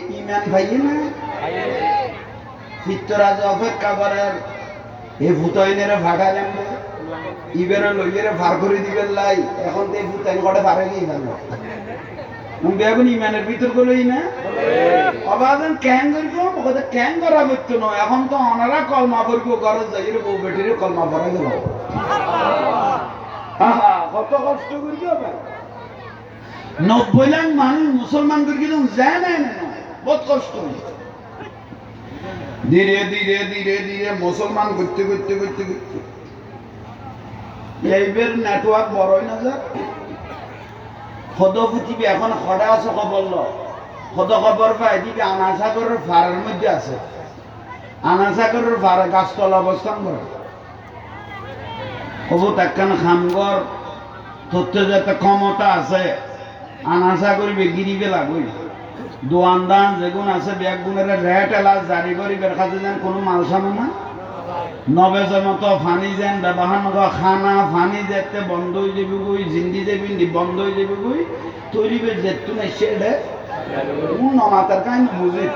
ইমান ভাইয়ে না চিত্তরাজ অপেক্ষা করার এ ভূতাইনের ভাগালেন ইবেরে লইয়েরে ভার করে দিবেন লাই এখন তো এই ভূতাইন কটে পারে কি জানো এখন ইমানের ভিতর গুলোই না অবাধন ক্যাং করবো ওদের ক্যাং করা ব্যক্ত নয় এখন তো অনারা কলমা করবো গরজ যাই বউ বেটিরে কলমা পড়া গেল কত কষ্ট করি হবে 90 লাখ মানুষ মুসলমান করে কিন্তু যায় না বহুত কষ্ট ধীরে ধীরে ধীরে ধীরে মুসলমান করতে করতে করতে করতে এইবার নেটওয়ার্ক বড়ই না যাক পৃথিবী এখন খড়া আছে খবর খবর পাই দিবি আনাসাগরের ফাড়ের মধ্যে আছে আনাসাগরের ফাড়ে গাছতলা অবস্থান করে কবু একখান খামগর তথ্য যাতে ক্ষমতা আছে আনাসা করিবে গিরিবে লাগবে দোয়ানদান যেগুন আছে ব্যাগ গুণের রেট এলাচ জারি করিবে কাছে যেন কোনো মাল সামো না নবেজের মতো ফানি যেন ব্যবহার নক খানা ফানি যেতে বন্ধ হয়ে যাবে গই জিন্দি যাবি বন্ধ হয়ে যাবে গই তৈরি যেত না সেটা নমাতার কাহিনী বুঝি